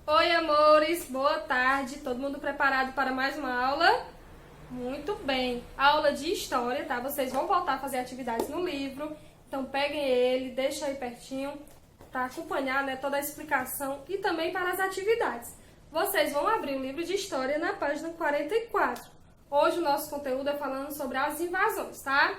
Oi, amores, boa tarde. Todo mundo preparado para mais uma aula? Muito bem. Aula de história, tá? Vocês vão voltar a fazer atividades no livro. Então peguem ele, deixa aí pertinho para acompanhar, né, toda a explicação e também para as atividades. Vocês vão abrir o livro de história na página 44. Hoje o nosso conteúdo é falando sobre as invasões, tá?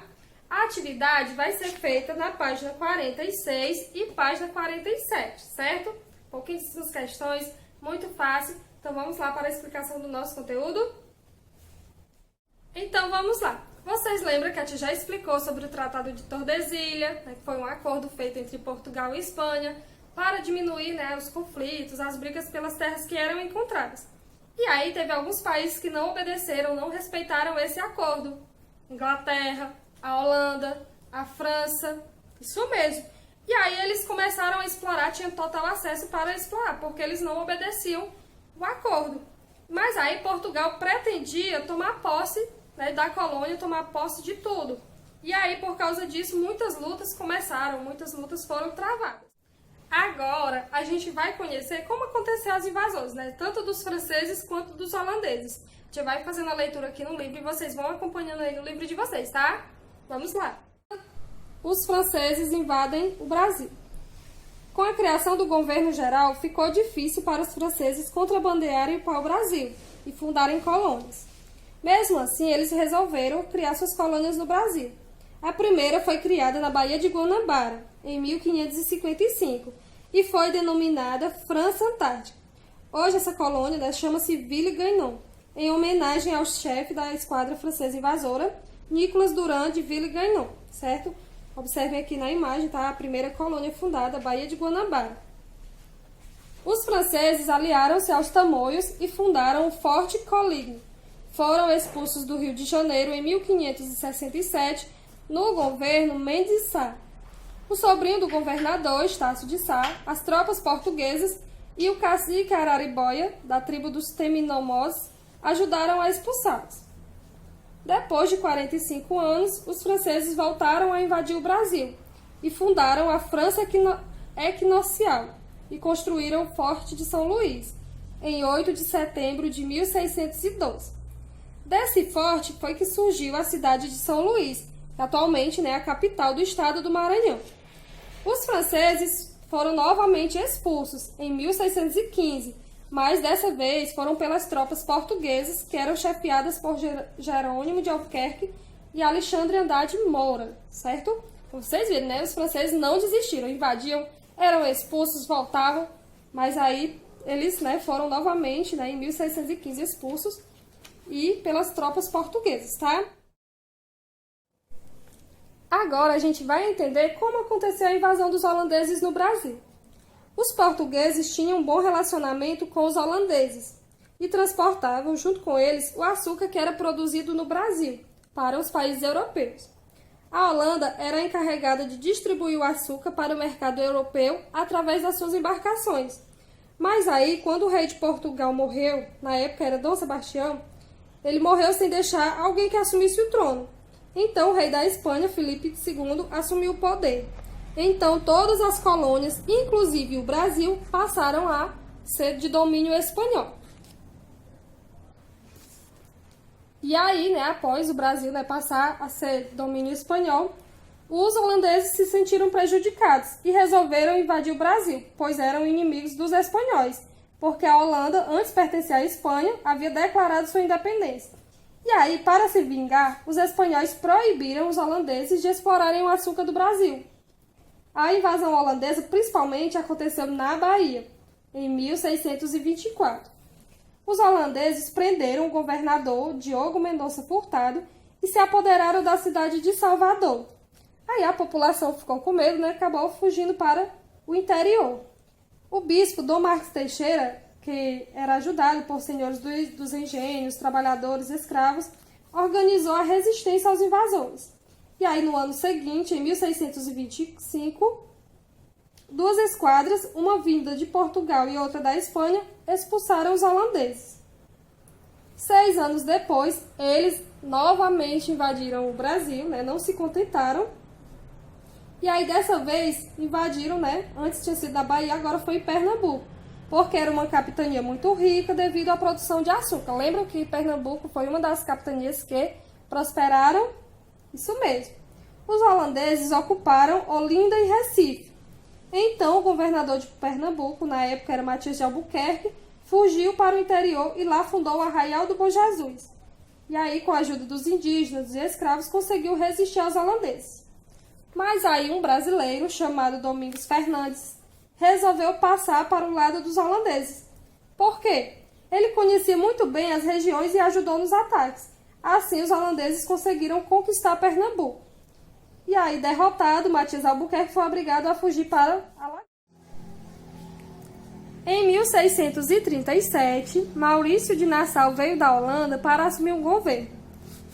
A atividade vai ser feita na página 46 e página 47, certo? Pouquíssimas questões, muito fácil. Então vamos lá para a explicação do nosso conteúdo? Então vamos lá. Vocês lembram que a tia já explicou sobre o Tratado de Tordesilhas, né, que foi um acordo feito entre Portugal e Espanha para diminuir, né, os conflitos, as brigas pelas terras que eram encontradas. E aí teve alguns países que não obedeceram, não respeitaram esse acordo. Inglaterra, a Holanda, a França, isso mesmo. E aí eles começaram a explorar, tinham total acesso para explorar, porque eles não obedeciam o acordo. Mas aí Portugal pretendia tomar posse, né, da colônia, tomar posse de tudo. E aí, por causa disso, muitas lutas começaram, muitas lutas foram travadas. Agora, a gente vai conhecer como aconteceu as invasões, né, tanto dos franceses quanto dos holandeses. A gente vai fazendo a leitura aqui no livro e vocês vão acompanhando aí no livro de vocês, tá? Vamos lá! Os franceses invadem o Brasil. Com a criação do governo geral, ficou difícil para os franceses contrabandearem o pau-brasil e fundarem colônias. Mesmo assim, eles resolveram criar suas colônias no Brasil. A primeira foi criada na Baía de Guanabara, em 1555, e foi denominada França Antártica. Hoje essa colônia, né, chama-se Ville-Gagnon, em homenagem ao chefe da esquadra francesa invasora, Nicolas Durand de Ville-Gagnon, certo? Observem aqui na imagem, tá? A primeira colônia fundada, Baía de Guanabara. Os franceses aliaram-se aos tamoios e fundaram o Forte Coligny. Foram expulsos do Rio de Janeiro em 1567 no governo Mendes de Sá. O sobrinho do governador, Estácio de Sá, as tropas portuguesas e o cacique Araribóia, da tribo dos Teminomós, ajudaram a expulsá-los. Depois de 45 anos, os franceses voltaram a invadir o Brasil e fundaram a França Equinocial e construíram o Forte de São Luís, em 8 de setembro de 1612. Desse forte foi que surgiu a cidade de São Luís, que atualmente é a capital do estado do Maranhão. Os franceses foram novamente expulsos em 1615, mas dessa vez foram pelas tropas portuguesas, que eram chefiadas por Jerônimo de Albuquerque e Alexandre Andrade Moura, certo? Como vocês viram, né? Os franceses não desistiram, invadiam, eram expulsos, voltavam, mas aí eles, né, foram novamente, né, em 1615 expulsos e pelas tropas portuguesas, tá? Agora a gente vai entender como aconteceu a invasão dos holandeses no Brasil. Os portugueses tinham um bom relacionamento com os holandeses e transportavam junto com eles o açúcar que era produzido no Brasil para os países europeus. A Holanda era encarregada de distribuir o açúcar para o mercado europeu através das suas embarcações. Mas aí, quando o rei de Portugal morreu, na época era Dom Sebastião, ele morreu sem deixar alguém que assumisse o trono. Então o rei da Espanha, Filipe II, assumiu o poder. Então, todas as colônias, inclusive o Brasil, passaram a ser de domínio espanhol. E aí, né, após o Brasil, né, passar a ser domínio espanhol, os holandeses se sentiram prejudicados e resolveram invadir o Brasil, pois eram inimigos dos espanhóis, porque a Holanda, antes pertencia à Espanha, havia declarado sua independência. E aí, para se vingar, os espanhóis proibiram os holandeses de explorarem o açúcar do Brasil. A invasão holandesa principalmente aconteceu na Bahia, em 1624. Os holandeses prenderam o governador Diogo Mendonça Furtado e se apoderaram da cidade de Salvador. Aí a população ficou com medo, né, acabou fugindo para o interior. O bispo Dom Marques Teixeira, que era ajudado por senhores dos engenhos, trabalhadores, escravos, organizou a resistência aos invasores. E aí, no ano seguinte, em 1625, duas esquadras, uma vinda de Portugal e outra da Espanha, expulsaram os holandeses. 6 anos depois, eles novamente invadiram o Brasil, né? Não se contentaram. E aí, dessa vez, invadiram, né? Antes tinha sido da Bahia, agora foi em Pernambuco. porque era uma capitania muito rica devido à produção de açúcar. Lembram que Pernambuco foi uma das capitanias que prosperaram? Isso mesmo. Os holandeses ocuparam Olinda e Recife. Então, o governador de Pernambuco, na época era Matias de Albuquerque, fugiu para o interior e lá fundou o Arraial do Bom Jesus. E aí, com a ajuda dos indígenas e escravos, conseguiu resistir aos holandeses. Mas aí um brasileiro, chamado Domingos Fernandes, resolveu passar para o lado dos holandeses. Por quê? Ele conhecia muito bem as regiões e ajudou nos ataques. Assim, os holandeses conseguiram conquistar Pernambuco. E aí, derrotado, Matias Albuquerque foi obrigado a fugir para Alagoas. Em 1637, Maurício de Nassau veio da Holanda para assumir o governo.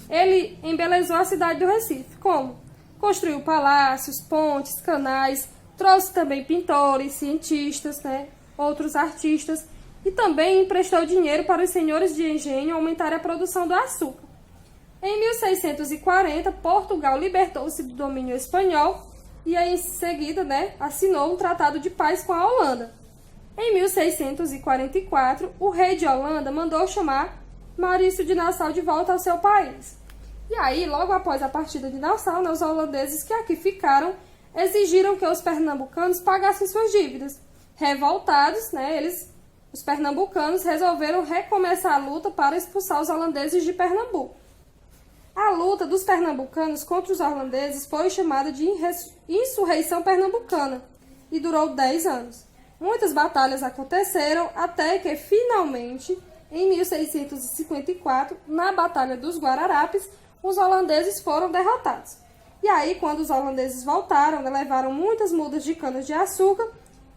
Ele embelezou a cidade do Recife. Como? Construiu palácios, pontes, canais, trouxe também pintores, cientistas, outros artistas, e também emprestou dinheiro para os senhores de engenho aumentarem a produção do açúcar. Em 1640, Portugal libertou-se do domínio espanhol e aí, em seguida, assinou um tratado de paz com a Holanda. Em 1644, o rei de Holanda mandou chamar Maurício de Nassau de volta ao seu país. E aí, logo após a partida de Nassau, os holandeses que aqui ficaram exigiram que os pernambucanos pagassem suas dívidas. Revoltados, os pernambucanos resolveram recomeçar a luta para expulsar os holandeses de Pernambuco. A luta dos pernambucanos contra os holandeses foi chamada de Insurreição Pernambucana e durou 10 anos. Muitas batalhas aconteceram até que, finalmente, em 1654, na Batalha dos Guararapes, os holandeses foram derrotados. E aí, quando os holandeses voltaram, levaram muitas mudas de cana-de-açúcar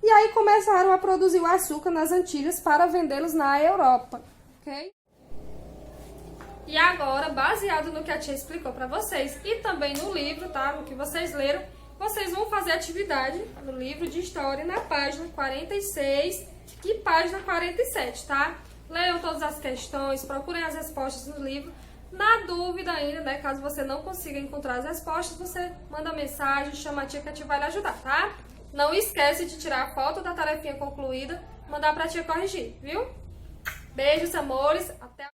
e aí começaram a produzir o açúcar nas Antilhas para vendê-los na Europa. Ok? E agora, baseado no que a tia explicou para vocês e também no livro, no que vocês leram, vocês vão fazer atividade no livro de história na página 46 e página 47, tá? Leiam todas as questões, procurem as respostas no livro. Na dúvida ainda, caso você não consiga encontrar as respostas, você manda mensagem, chama a tia que a tia vai lhe ajudar, tá? Não esquece de tirar a foto da tarefinha concluída, mandar pra tia corrigir, viu? Beijos, amores, até